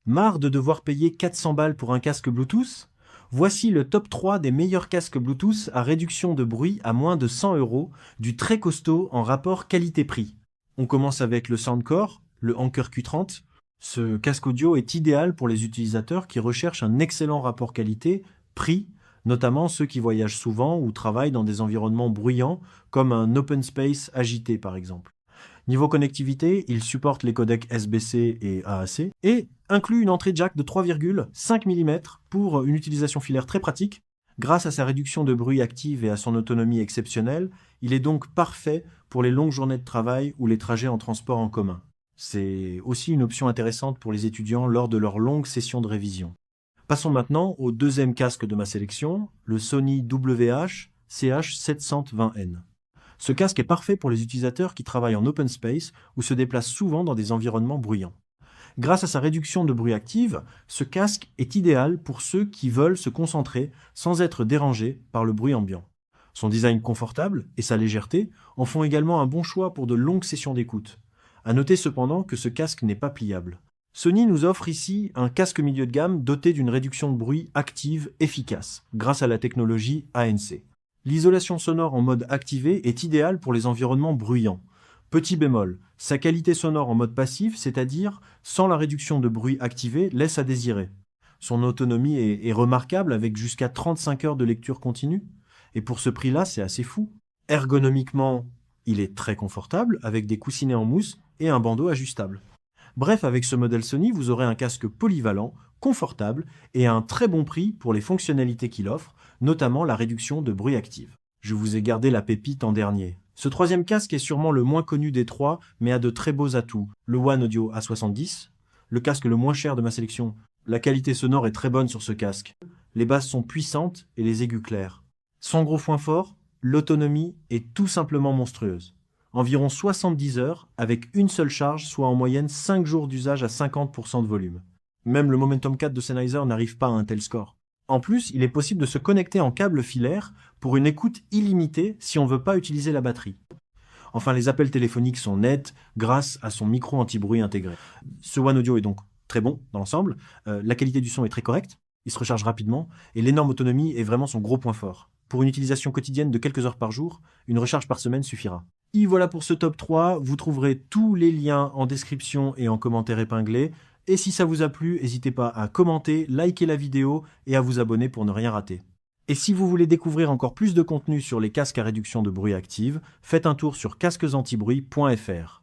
Marre de devoir payer 400 balles pour un casque Bluetooth? Voici le top 3 des meilleurs casques Bluetooth à réduction de bruit à moins de 100 euros, du très costaud en rapport qualité-prix. On commence avec le Soundcore, le Anker Q30. Ce casque audio est idéal pour les utilisateurs qui recherchent un excellent rapport qualité-prix, notamment ceux qui voyagent souvent ou travaillent dans des environnements bruyants, comme un open space agité par exemple. Niveau connectivité, il supporte les codecs SBC et AAC et inclut une entrée jack de 3,5 mm pour une utilisation filaire très pratique. Grâce à sa réduction de bruit active et à son autonomie exceptionnelle, il est donc parfait pour les longues journées de travail ou les trajets en transport en commun. C'est aussi une option intéressante pour les étudiants lors de leurs longues sessions de révision. Passons maintenant au deuxième casque de ma sélection, le Sony WH-CH720N. Ce casque est parfait pour les utilisateurs qui travaillent en open space ou se déplacent souvent dans des environnements bruyants. Grâce à sa réduction de bruit active, ce casque est idéal pour ceux qui veulent se concentrer sans être dérangés par le bruit ambiant. Son design confortable et sa légèreté en font également un bon choix pour de longues sessions d'écoute. À noter cependant que ce casque n'est pas pliable. Sony nous offre ici un casque milieu de gamme doté d'une réduction de bruit active efficace, grâce à la technologie ANC. L'isolation sonore en mode activé est idéale pour les environnements bruyants. Petit bémol, sa qualité sonore en mode passif, c'est-à-dire sans la réduction de bruit activé, laisse à désirer. Son autonomie est remarquable avec jusqu'à 35 heures de lecture continue. Et pour ce prix-là, c'est assez fou. Ergonomiquement, il est très confortable avec des coussinets en mousse et un bandeau ajustable. Bref, avec ce modèle Sony, vous aurez un casque polyvalent, confortable et à un très bon prix pour les fonctionnalités qu'il offre, notamment la réduction de bruit active. Je vous ai gardé la pépite en dernier. Ce troisième casque est sûrement le moins connu des trois, mais a de très beaux atouts. Le One Audio A70, le casque le moins cher de ma sélection. La qualité sonore est très bonne sur ce casque. Les basses sont puissantes et les aigus clairs. Son gros point fort, l'autonomie est tout simplement monstrueuse. Environ 70 heures avec une seule charge, soit en moyenne 5 jours d'usage à 50% de volume. Même le Momentum 4 de Sennheiser n'arrive pas à un tel score. En plus, il est possible de se connecter en câble filaire pour une écoute illimitée si on ne veut pas utiliser la batterie. Enfin, les appels téléphoniques sont nets grâce à son micro anti-bruit intégré. Ce One Audio est donc très bon dans l'ensemble, la qualité du son est très correcte, il se recharge rapidement, et l'énorme autonomie est vraiment son gros point fort. Pour une utilisation quotidienne de quelques heures par jour, une recharge par semaine suffira. Et voilà pour ce top 3, vous trouverez tous les liens en description et en commentaire épinglé. Et si ça vous a plu, n'hésitez pas à commenter, liker la vidéo et à vous abonner pour ne rien rater. Et si vous voulez découvrir encore plus de contenu sur les casques à réduction de bruit active, faites un tour sur casquesantibruit.fr.